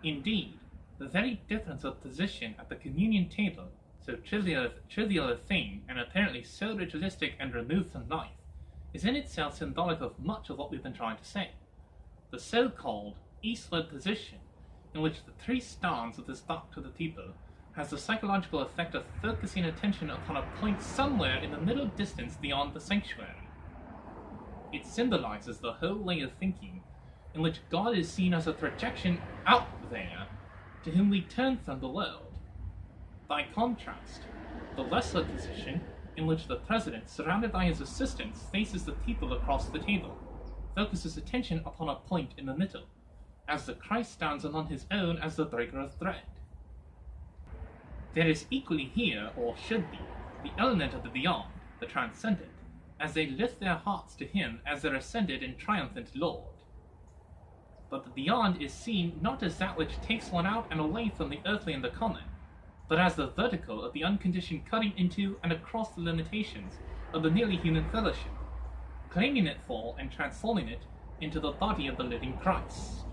Indeed, the very difference of position at the communion table, so trivial a thing and apparently so ritualistic and removed from life, is in itself symbolic of much of what we've been trying to say. The so-called eastward position, in which the priest stands with his back to the people, has the psychological effect of focusing attention upon a point somewhere in the middle distance beyond the sanctuary. It symbolizes the whole way of thinking, in which God is seen as a projection out there to whom we turn from the world. By contrast, the lesser position, in which the president, surrounded by his assistants, faces the people across the table, focuses attention upon a point in the middle, as the Christ stands on his own as the breaker of bread. There is equally here, or should be, the element of the beyond, the transcendent, as they lift their hearts to him as their ascended and triumphant Lord. But the beyond is seen not as that which takes one out and away from the earthly and the common, but as the vertical of the unconditioned cutting into and across the limitations of the merely human fellowship, claiming it for and transforming it into the body of the living Christ.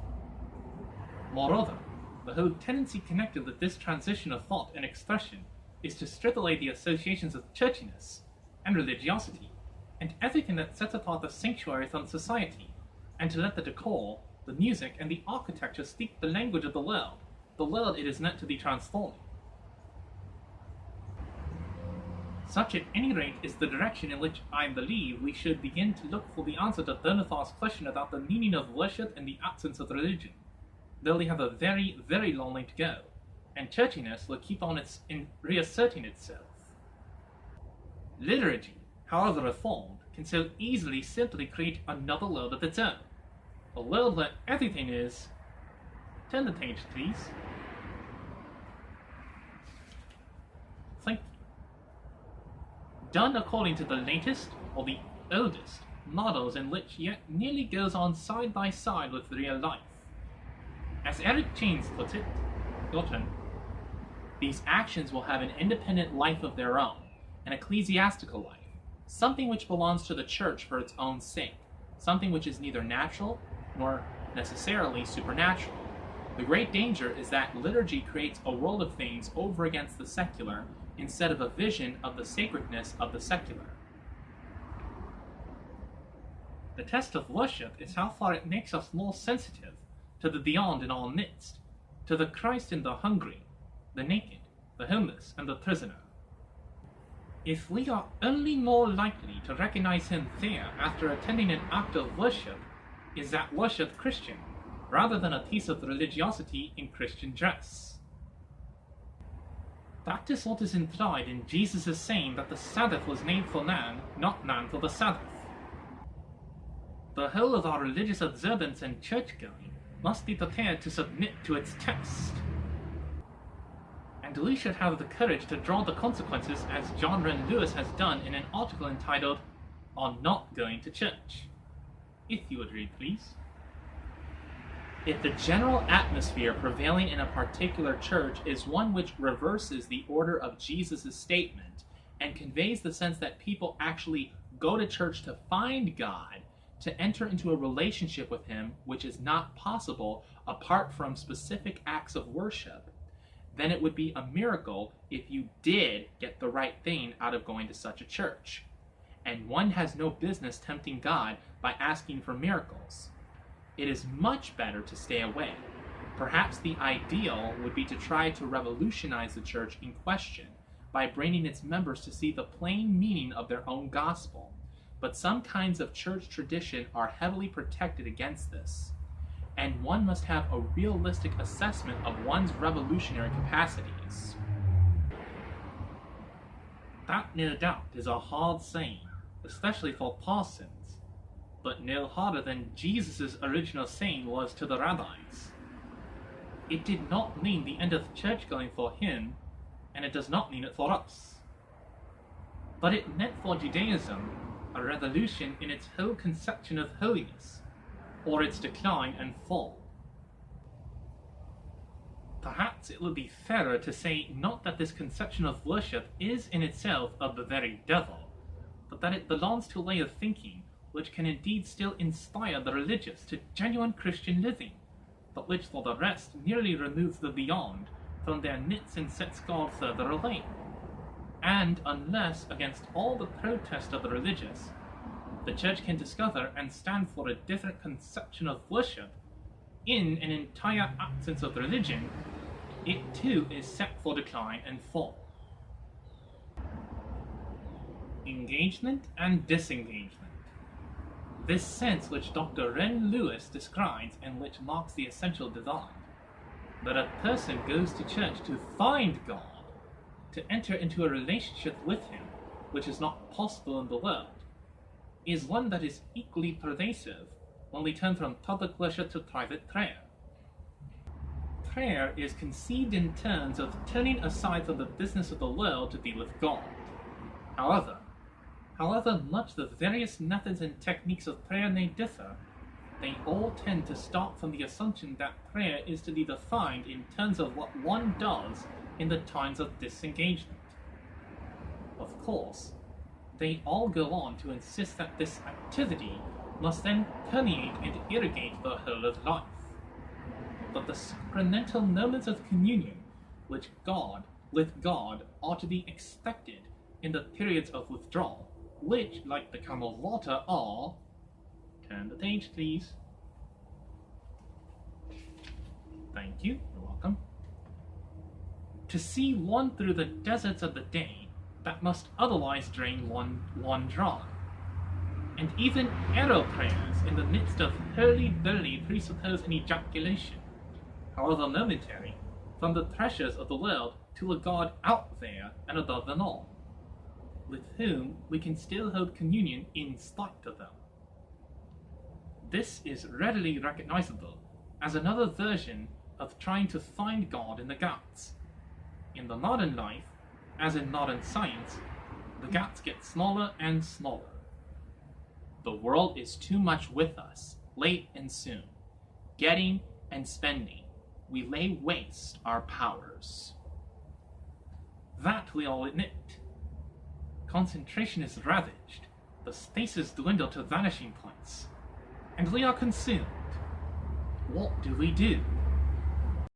Moreover, the whole tendency connected with this transition of thought and expression is to strip away the associations of churchiness and religiosity, and everything that sets apart the sanctuary from society, and to let the decor, the music, and the architecture speak the language of the world it is meant to be transforming. Such at any rate is the direction in which I believe we should begin to look for the answer to Bernathar's question about the meaning of worship in the absence of religion, though we have a very, very long way to go, and churchiness will keep on reasserting itself. Liturgy, however reformed, can so easily simply create another world of its own, a world where everything is... Turn the page, please. Thank you. Done according to the latest, or the oldest, models in which yet nearly goes on side by side with real life. As Eric Chains puts it, your turn, these actions will have an independent life of their own, an ecclesiastical life, something which belongs to the church for its own sake, something which is neither natural nor necessarily supernatural. The great danger is that liturgy creates a world of things over against the secular instead of a vision of the sacredness of the secular. The test of worship is how far it makes us more sensitive to the beyond in our midst, to the Christ in the hungry, the naked, the homeless, and the prisoner. If we are only more likely to recognize him there after attending an act of worship, is that worship Christian, rather than a piece of religiosity in Christian dress? That is what is implied in Jesus' saying that the Sabbath was made for man, not man for the Sabbath. The whole of our religious observance and church-going must be prepared to submit to its test. And we should have the courage to draw the consequences as John Wren Lewis has done in an article entitled, "On Not Going to Church." If you would read, please. If the general atmosphere prevailing in a particular church is one which reverses the order of Jesus' statement and conveys the sense that people actually go to church to find God, to enter into a relationship with him which is not possible apart from specific acts of worship, then it would be a miracle if you did get the right thing out of going to such a church. And one has no business tempting God by asking for miracles. It is much better to stay away. Perhaps the ideal would be to try to revolutionize the church in question by bringing its members to see the plain meaning of their own gospel. But some kinds of church tradition are heavily protected against this, and one must have a realistic assessment of one's revolutionary capacities. That, no doubt, is a hard saying, especially for parsons, but no harder than Jesus' original saying was to the rabbis. It did not mean the end of church-going for him, and it does not mean it for us. But it meant for Judaism a revolution in its whole conception of holiness, or its decline and fall. Perhaps it would be fairer to say not that this conception of worship is in itself of the very devil, but that it belongs to a way of thinking which can indeed still inspire the religious to genuine Christian living, but which for the rest merely removes the beyond from their midst and sets God further away. And unless, against all the protest of the religious, the Church can discover and stand for a different conception of worship in an entire absence of religion, it too is set for decline and fall. Engagement and disengagement. This sense which Dr. Ren Lewis describes and which marks the essential divide, that a person goes to church to find God, to enter into a relationship with Him, which is not possible in the world, is one that is equally pervasive when we turn from public worship to private prayer. Prayer is conceived in terms of turning aside from the business of the world to be with God. However much the various methods and techniques of prayer may differ, they all tend to start from the assumption that prayer is to be defined in terms of what one does in the times of disengagement. Of course, they all go on to insist that this activity must then permeate and irrigate the whole of life. But the sacramental moments of communion with God are to be expected in the periods of withdrawal, which, like the camel water, are... Turn the page, please. Thank you, you're welcome. To see one through the deserts of the day that must otherwise drain one dry. And even arrow prayers in the midst of hurly-burly presuppose an ejaculation, however momentary, from the treasures of the world to a God out there and above them all, with whom we can still hold communion in spite of them. This is readily recognizable as another version of trying to find God in the gaps. In the modern life, as in modern science, the gaps get smaller and smaller. The world is too much with us, late and soon. Getting and spending, we lay waste our powers. That we all admit. Concentration is ravaged, the spaces dwindle to vanishing points, and we are consumed. What do we do?